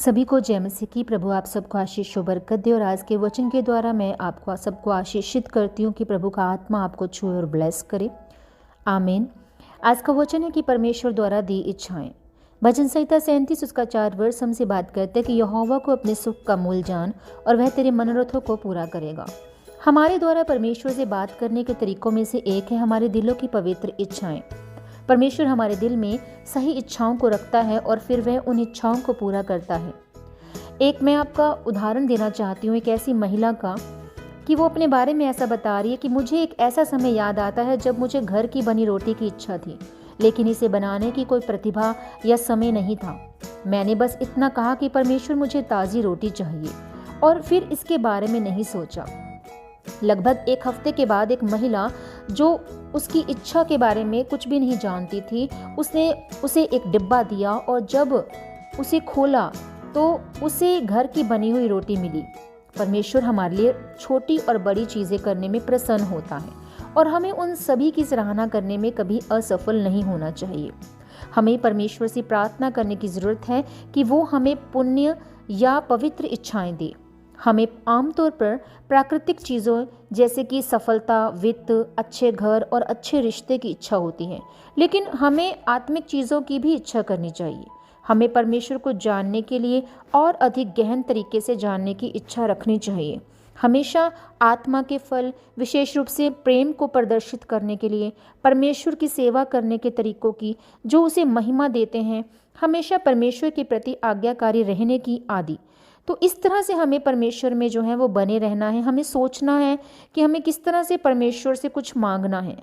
सभी को जय मसीह की। प्रभु आप सबको आशीष व बरकत दे। और आज के वचन के द्वारा मैं आपको सबको आशीषित करती हूँ कि प्रभु का आत्मा आपको छुए और ब्लेस करे। आमीन। आज का वचन है कि परमेश्वर द्वारा दी इच्छाएं। भजन संहिता 37 उसका 4 वर्ष हमसे बात करते हैं कि यहोवा को अपने सुख का मूल जान और वह तेरे मनोरथों को पूरा करेगा। हमारे द्वारा परमेश्वर से बात करने के तरीकों में से एक है हमारे दिलों की पवित्र इच्छाएं। परमेश्वर हमारे दिल में सही इच्छाओं को रखता है और फिर वह उन इच्छाओं को पूरा करता है। एक मैं आपका उदाहरण देना चाहती हूँ एक ऐसी महिला का कि वो अपने बारे में ऐसा बता रही है कि मुझे एक ऐसा समय याद आता है जब मुझे घर की बनी रोटी की इच्छा थी, लेकिन इसे बनाने की कोई प्रतिभा या समय नहीं था। मैंने बस इतना कहा कि परमेश्वर मुझे ताज़ी रोटी चाहिए और फिर इसके बारे में नहीं सोचा। लगभग एक हफ्ते के बाद एक महिला जो उसकी इच्छा के बारे में कुछ भी नहीं जानती थी, उसने उसे एक डिब्बा दिया और जब उसे खोला तो उसे घर की बनी हुई रोटी मिली। परमेश्वर हमारे लिए छोटी और बड़ी चीज़ें करने में प्रसन्न होता है और हमें उन सभी की सराहना करने में कभी असफल नहीं होना चाहिए। हमें परमेश्वर से प्रार्थना करने की ज़रूरत है कि वो हमें पुण्य या पवित्र इच्छाएं दे। हमें आमतौर पर प्राकृतिक चीज़ों जैसे कि सफलता, वित्त, अच्छे घर और अच्छे रिश्ते की इच्छा होती है, लेकिन हमें आत्मिक चीज़ों की भी इच्छा करनी चाहिए। हमें परमेश्वर को जानने के लिए और अधिक गहन तरीके से जानने की इच्छा रखनी चाहिए। हमेशा आत्मा के फल, विशेष रूप से प्रेम को प्रदर्शित करने के लिए, परमेश्वर की सेवा करने के तरीकों की जो उसे महिमा देते हैं, हमेशा परमेश्वर के प्रति आज्ञाकारी रहने की आदि। तो इस तरह से हमें परमेश्वर में जो है वो बने रहना है। हमें सोचना है कि हमें किस तरह से परमेश्वर से कुछ मांगना है।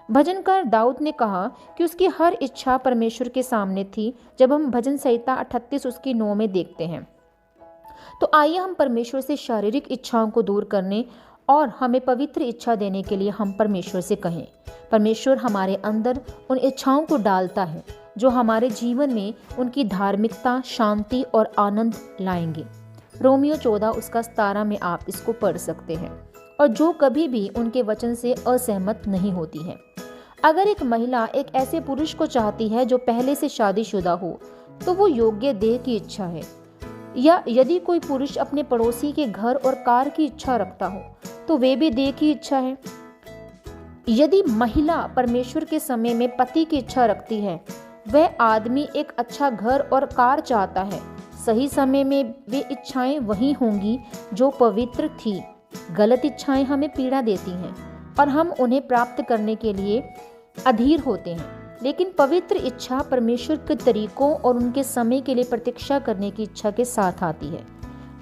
भजनकार दाऊद ने कहा कि उसकी हर इच्छा परमेश्वर के सामने थी, जब हम भजन संहिता 38 उसकी 9 में देखते हैं। तो आइए हम परमेश्वर से शारीरिक इच्छाओं को दूर करने और हमें पवित्र इच्छा देने के लिए हम परमेश्वर से कहें। परमेश्वर हमारे अंदर उन इच्छाओं को डालता है जो हमारे जीवन में उनकी धार्मिकता, शांति और आनंद लाएंगे। रोमियो 14 उसका 17 में आप इसको पढ़ सकते हैं। और जो कभी भी उनके वचन से असहमत नहीं होती है। अगर एक महिला एक ऐसे पुरुष को चाहती है जो पहले से शादीशुदा हो, तो वो योग्य देह की इच्छा है। या यदि कोई पुरुष अपने पड़ोसी के घर और कार की इच्छा रखता हो, तो वे भी देह की इच्छा है। यदि महिला परमेश्वर के समय में पति की इच्छा रखती है, वह आदमी एक अच्छा घर और कार चाहता है, सही समय में वे इच्छाएं वही होंगी जो पवित्र थी। गलत इच्छाएं हमें पीड़ा देती हैं और हम उन्हें प्राप्त करने के लिए अधीर होते हैं, लेकिन पवित्र इच्छा परमेश्वर के तरीकों और उनके समय के लिए प्रतीक्षा करने की इच्छा के साथ आती है।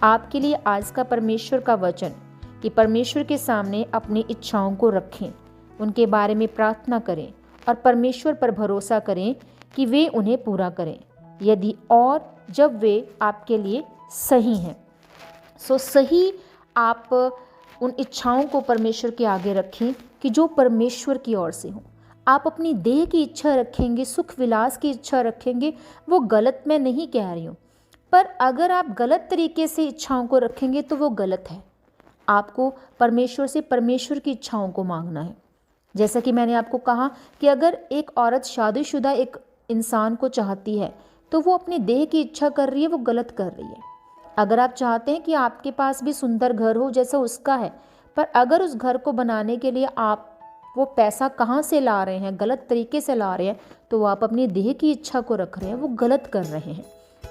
आपके लिए आज का परमेश्वर का वचन कि परमेश्वर के सामने अपनी इच्छाओं को रखें, उनके बारे में प्रार्थना करें और परमेश्वर पर भरोसा करें कि वे उन्हें पूरा करें, यदि और जब वे आपके लिए सही हैं। सही आप उन इच्छाओं को परमेश्वर के आगे रखें कि जो परमेश्वर की ओर से हो। आप अपनी देह की इच्छा रखेंगे, सुख विलास की इच्छा रखेंगे, वो गलत मैं नहीं कह रही हूँ, पर अगर आप गलत तरीके से इच्छाओं को रखेंगे तो वो गलत है। आपको परमेश्वर से परमेश्वर की इच्छाओं को मांगना है। जैसा कि मैंने आपको कहा कि अगर एक औरत शादीशुदा एक इंसान को चाहती है, तो वो अपनी देह की इच्छा कर रही है, वो गलत कर रही है। अगर आप चाहते हैं कि आपके पास भी सुंदर घर हो जैसा उसका है, पर अगर उस घर को बनाने के लिए आप वो पैसा कहाँ से ला रहे हैं, गलत तरीके से ला रहे हैं, तो वो आप अपनी देह की इच्छा को रख रहे हैं, वो गलत कर रहे हैं।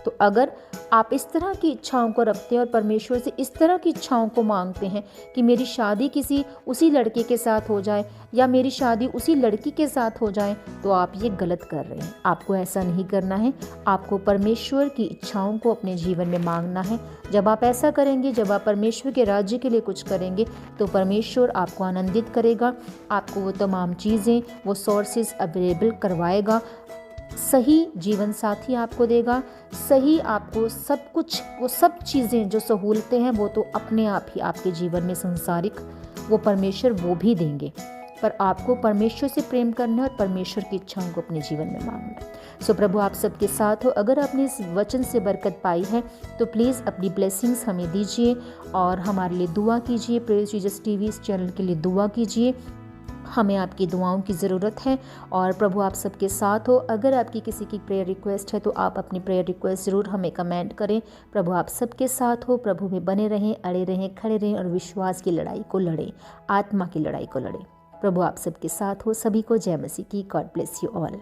तो अगर आप इस तरह की इच्छाओं को रखते हैं और परमेश्वर से इस तरह की इच्छाओं को मांगते हैं कि मेरी शादी किसी उसी लड़के के साथ हो जाए या मेरी शादी उसी लड़की के साथ हो जाए, तो आप ये गलत कर रहे हैं। आपको ऐसा नहीं करना है। आपको परमेश्वर की इच्छाओं को अपने जीवन में मांगना है। जब आप ऐसा करेंगे, जब आप परमेश्वर के राज्य के लिए कुछ करेंगे, तो परमेश्वर आपको आनंदित करेगा, आपको वो तमाम चीज़ें, वो सोर्सेज अवेलेबल करवाएगा, सही जीवन साथी आपको देगा, सही आपको सब कुछ, वो सब चीज़ें जो सहूलतें हैं वो तो अपने आप ही आपके जीवन में संसारिक वो परमेश्वर वो भी देंगे। पर आपको परमेश्वर से प्रेम करना है और परमेश्वर की इच्छाओं को अपने जीवन में मांगना है। प्रभु आप सबके साथ हो। अगर आपने इस वचन से बरकत पाई है तो प्लीज़ अपनी ब्लेसिंग्स हमें दीजिए और हमारे लिए दुआ कीजिए। प्रेज जीसस टीवी इस चैनल के लिए दुआ कीजिए। हमें आपकी दुआओं की ज़रूरत है और प्रभु आप सबके साथ हो। अगर आपकी किसी की प्रेयर रिक्वेस्ट है तो आप अपनी प्रेयर रिक्वेस्ट ज़रूर हमें कमेंट करें। प्रभु आप सबके साथ हो। प्रभु में बने रहें, अड़े रहें, खड़े रहें और विश्वास की लड़ाई को लड़ें, आत्मा की लड़ाई को लड़ें। प्रभु आप सबके साथ हो। सभी को जय मसीह की। God bless you all.